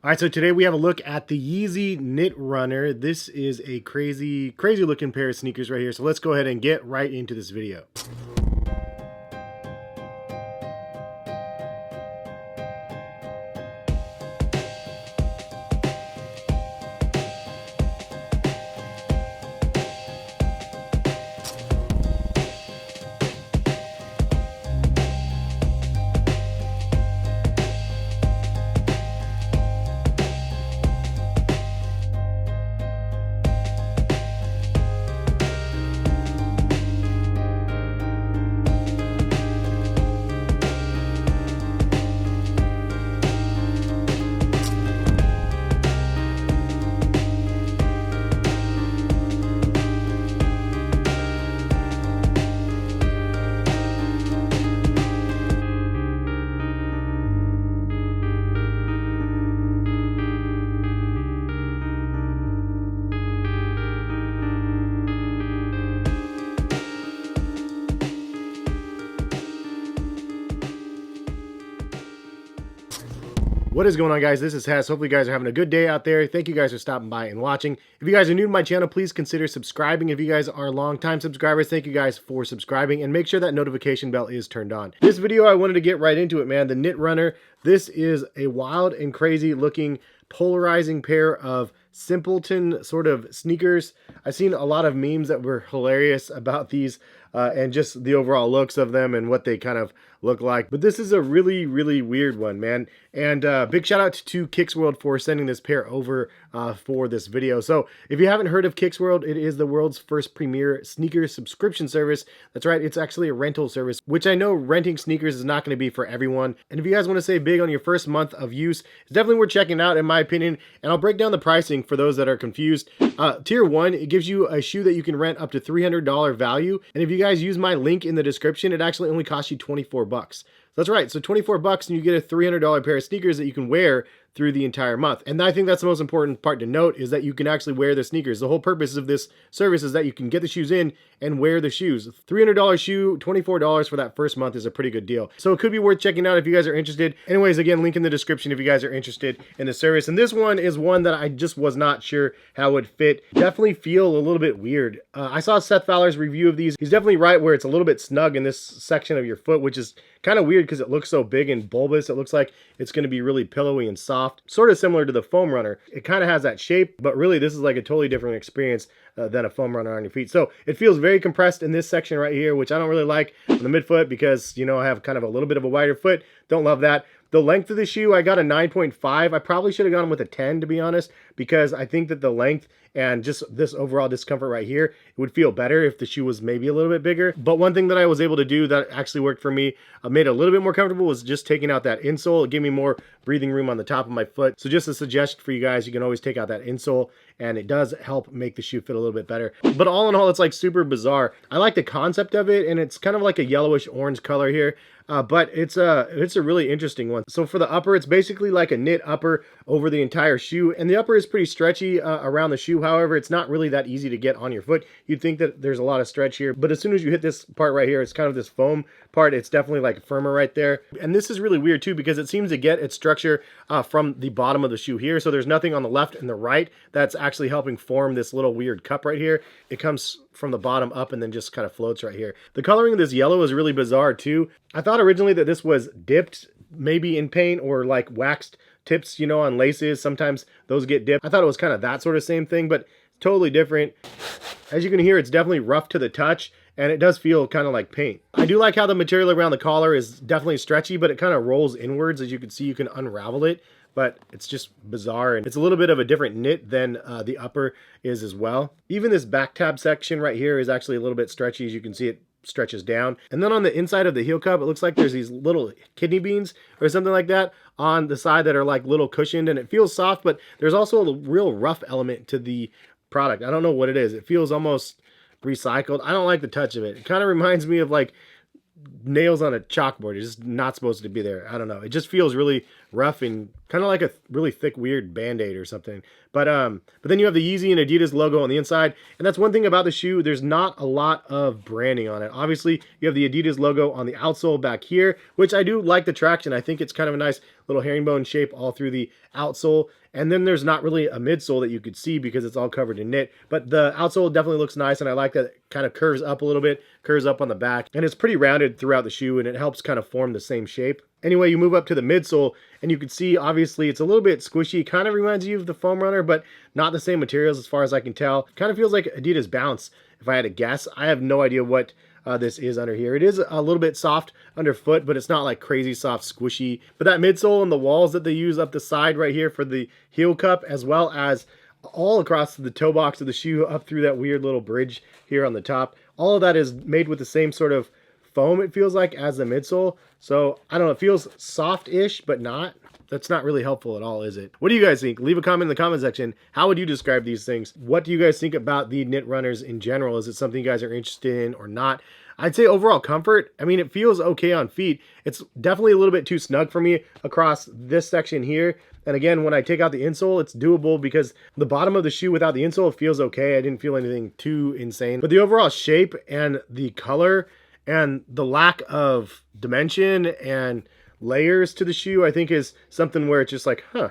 All right, so today we have a look at the Yeezy Knit Runner. This is a crazy looking pair of sneakers right here. So let's go ahead and get right into this video. What is going on, guys? This is Hes. Hopefully you guys are having a good day out there. Thank you guys for stopping by and watching. If you guys are new to my channel, please consider subscribing. If you guys are longtime subscribers, thank you guys for subscribing, and make sure that notification bell is turned on. This video, I wanted to get right into it, man. The Knit Runner. This is a wild and crazy looking polarizing pair of simpleton sort of sneakers. I've seen a lot of memes that were hilarious about these and just the overall looks of them and what they kind of look like. But this is a really weird one, man. And big shout out to Kicks World for sending this pair over for this video. So if you haven't heard of Kicks World, it is the world's first premier sneaker subscription service. That's right, it's actually a rental service, which I know renting sneakers is not going to be for everyone. And if you guys want to save big on your first month of use, it's definitely worth checking out in my opinion. And I'll break down the pricing for those that are confused. Tier 1, it gives you a shoe that you can rent up to $300 value. And if you guys use my link in the description, it actually only costs you 24 bucks. That's right, so 24 bucks and you get a $300 pair of sneakers that you can wear through the entire month. And I think that's the most important part to note, is that you can actually wear the sneakers. The whole purpose of this service is that you can get the shoes in and wear the shoes. $300 shoe, $24 for that first month is a pretty good deal. So it could be worth checking out if you guys are interested. Anyways, again, link in the description if you guys are interested in the service. And this one is one that I just was not sure how it would fit. Definitely feel a little bit weird. I saw Seth Fowler's review of these. He's definitely right where it's a little bit snug in this section of your foot, which is kind of weird because it looks so big and bulbous. It looks like it's going to be really pillowy and soft, sort of similar to the foam runner. It kind of has that shape, but really this is like a totally different experience than a foam runner on your feet. So it feels very compressed in this section right here, which I don't really like on the midfoot because, you know, I have kind of a little bit of a wider foot. Don't love that. The length of the shoe, I got a 9.5. I probably should have gone with a 10, to be honest, because I think that the length and just this overall discomfort right here, it would feel better if the shoe was maybe a little bit bigger. But one thing that I was able to do that actually worked for me, made it a little bit more comfortable, was just taking out that insole. It gave me more breathing room on the top of my foot. So just a suggestion for you guys, you can always take out that insole, and it does help make the shoe fit a little bit better. But all in all, it's like super bizarre. I like the concept of it, and it's kind of like a yellowish orange color here. But it's a really interesting one. So for the upper, it's basically like a knit upper over the entire shoe, and the upper is pretty stretchy around the shoe. However, it's not really that easy to get on your foot. You'd think that there's a lot of stretch here, but as soon as you hit this part right here, it's kind of this foam part. It's definitely like firmer right there. And this is really weird too, because it seems to get its structure from the bottom of the shoe here. So there's nothing on the left and the right that's actually helping form this little weird cup right here. It comes from the bottom up and then just kind of floats right here. The coloring of this yellow is really bizarre too. I thought originally that this was dipped maybe in paint or like waxed tips, you know, on laces. Sometimes those get dipped. I thought it was kind of that sort of same thing, but totally different. As you can hear, it's definitely rough to the touch, and it does feel kind of like paint. I do like how the material around the collar is definitely stretchy, but it kind of rolls inwards. As you can see, you can unravel it, but it's just bizarre, and it's a little bit of a different knit than the upper is as well. Even this back tab section right here is actually a little bit stretchy. As you can see, it stretches down. And then on the inside of the heel cup, it looks like there's these little kidney beans or something like that on the side that are like little cushioned, and it feels soft, but there's also a real rough element to the product. I don't know what it is. It feels almost recycled. I don't like the touch of it. It kind of reminds me of like nails on a chalkboard. It's just not supposed to be there. I don't know. It just feels really rough and kind of like a really thick, weird Band-Aid or something. But then you have the Yeezy and Adidas logo on the inside, and that's one thing about the shoe. There's not a lot of branding on it. Obviously, you have the Adidas logo on the outsole back here, which I do like the traction. I think it's kind of a nice little herringbone shape all through the outsole. And then there's not really a midsole that you could see because it's all covered in knit. But the outsole definitely looks nice, and I like that it kind of curves up a little bit, curves up on the back. And it's pretty rounded throughout the shoe, and it helps kind of form the same shape. Anyway, you move up to the midsole, and you can see, obviously, it's a little bit squishy. Kind of reminds you of the Foam Runner, but not the same materials as far as I can tell. Kind of feels like Adidas Bounce, if I had to guess. I have no idea what this is under here. It is a little bit soft underfoot, but it's not like crazy soft squishy. But that midsole and the walls that they use up the side right here for the heel cup, as well as all across the toe box of the shoe up through that weird little bridge here on the top, all of that is made with the same sort of foam, it feels like, as the midsole. So I don't know, it feels soft-ish, but not. That's not really helpful at all, is it? What do you guys think? Leave a comment in the comment section. How would you describe these things? What do you guys think about the knit runners in general? Is it something you guys are interested in or not? I'd say overall comfort, I mean, it feels okay on feet. It's definitely a little bit too snug for me across this section here. And again, when I take out the insole, it's doable because the bottom of the shoe without the insole feels okay. I didn't feel anything too insane. But the overall shape and the color and the lack of dimension and layers to the shoe, I think, is something where it's just like, huh,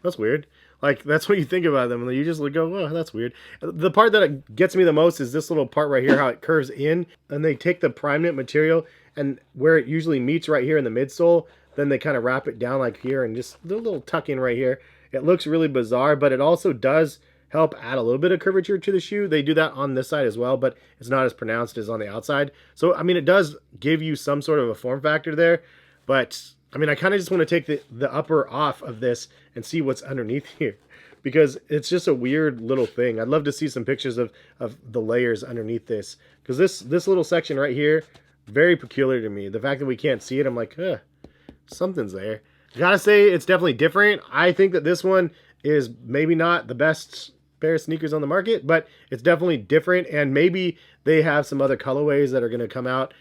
that's weird. Like, that's what you think about them, and you just go, oh, that's weird. The part that gets me the most is this little part right here, how it curves in, and they take the prime knit material, and where it usually meets right here in the midsole, then they kind of wrap it down like here, and just the little tuck in right here. It looks really bizarre, but it also does help add a little bit of curvature to the shoe. They do that on this side as well, but it's not as pronounced as on the outside. So, I mean, it does give you some sort of a form factor there, but I mean, I kind of just want to take the upper off of this and see what's underneath here, because it's just a weird little thing. I'd love to see some pictures of the layers underneath this, because this little section right here, very peculiar to me. The fact that we can't see it, I'm like, something's there. I gotta say, it's definitely different. I think that this one is maybe not the best pair of sneakers on the market, but it's definitely different, and maybe they have some other colorways that are going to come out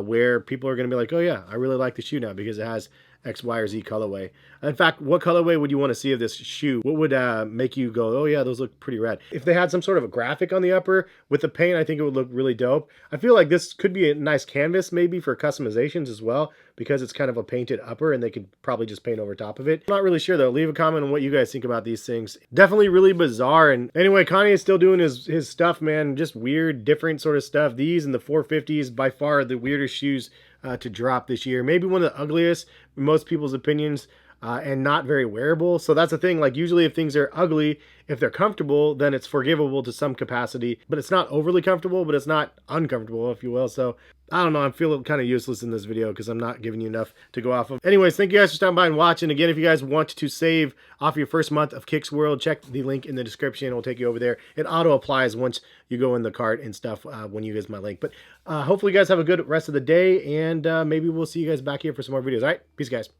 where people are going to be like, oh yeah, I really like the shoe now because it has X, Y, or Z colorway. In fact, what colorway would you want to see of this shoe? What would make you go, oh yeah, those look pretty rad? If they had some sort of a graphic on the upper with the paint, I think it would look really dope. I feel like this could be a nice canvas maybe for customizations as well, because it's kind of a painted upper and they could probably just paint over top of it. I'm not really sure though. Leave a comment on what you guys think about these things. Definitely really bizarre. And anyway, Kanye is still doing his stuff, man. Just weird, different sort of stuff. These and the 450s, by far the weirdest shoes to drop this year. Maybe one of the ugliest in most people's opinions, and not very wearable. So that's the thing. Like, usually if things are ugly, if they're comfortable, then it's forgivable to some capacity, but it's not overly comfortable, but it's not uncomfortable, if you will. So I don't know, I'm feeling kind of useless in this video because I'm not giving you enough to go off of. Anyways, thank you guys for stopping by and watching. Again, if you guys want to save off your first month of Kicks World, check the link in the description. It will take you over there. It auto applies once you go in the cart and stuff when you use my link. But hopefully you guys have a good rest of the day, and maybe we'll see you guys back here for some more videos. All right, peace guys.